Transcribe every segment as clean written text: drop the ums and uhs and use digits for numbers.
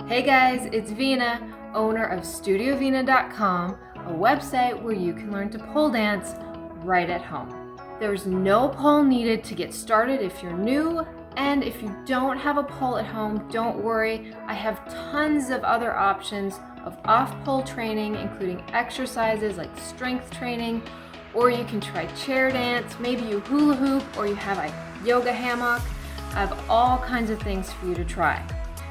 Hey guys, it's Vina, owner of StudioVina.com, a website where you can learn to pole dance right at home. There's no pole needed to get started if you're new, and if you don't have a pole at home, don't worry. I have tons of other options of off-pole training, including exercises like strength training, or you can try chair dance, maybe you hula hoop, or you have a yoga hammock. I have all kinds of things for you to try.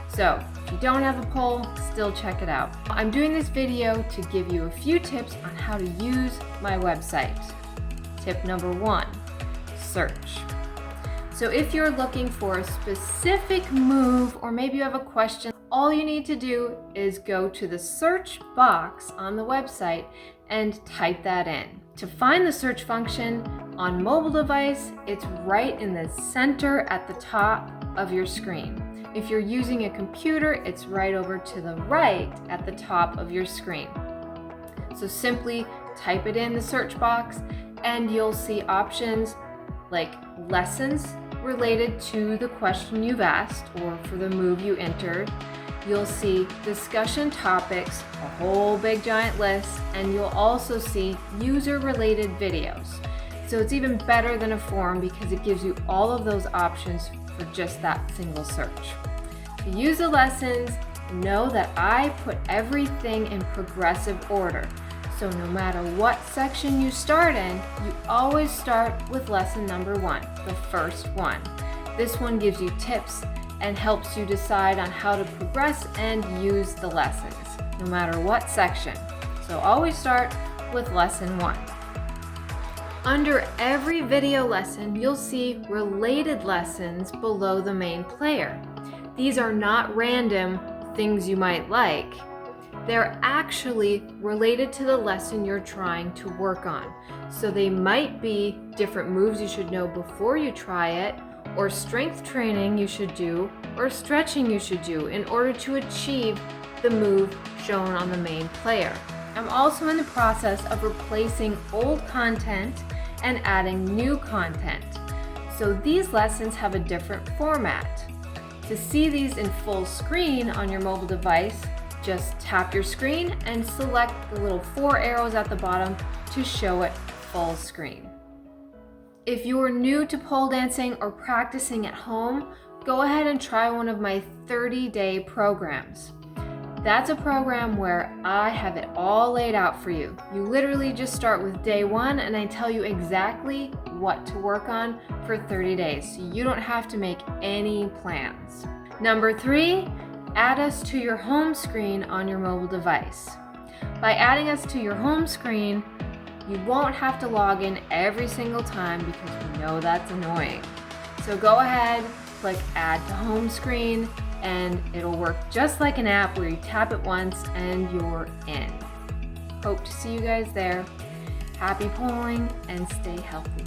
So if you don't have a pole, still check it out. I'm doing this video to give you a few tips on how to use my website. Tip number 1, search. So if you're looking for a specific move, or maybe you have a question, all you need to do is go to the search box on the website and type that in. To find the search function on mobile device, it's right in the center at the top of your screen. If you're using a computer, it's right over to the right at the top of your screen. So simply type it in the search box and you'll see options like lessons related to the question you've asked or for the move you entered. You'll see discussion topics, a whole big giant list, and you'll also see user-related videos. So it's even better than a forum because it gives you all of those options for just that single search. To use the lessons, know that I put everything in progressive order. So no matter what section you start in, you always start with lesson number 1, the first one. This one gives you tips and helps you decide on how to progress and use the lessons, no matter what section. So always start with lesson 1. Under every video lesson, you'll see related lessons below the main player. These are not random things you might like. They're actually related to the lesson you're trying to work on. So they might be different moves you should know before you try it, or strength training you should do, or stretching you should do in order to achieve the move shown on the main player. I'm also in the process of replacing old content and adding new content. So these lessons have a different format. To see these in full screen on your mobile device, just tap your screen and select the little 4 arrows at the bottom to show it full screen. If you're new to pole dancing or practicing at home, go ahead and try one of my 30-day programs. That's a program where I have it all laid out for you. You literally just start with day 1 and I tell you exactly what to work on for 30 days, so you don't have to make any plans. Number 3, add us to your home screen on your mobile device. By adding us to your home screen, you won't have to log in every single time because we know that's annoying. So go ahead, click add to home screen, and it'll work just like an app where you tap it once and you're in. Hope to see you guys there. Happy poling and stay healthy.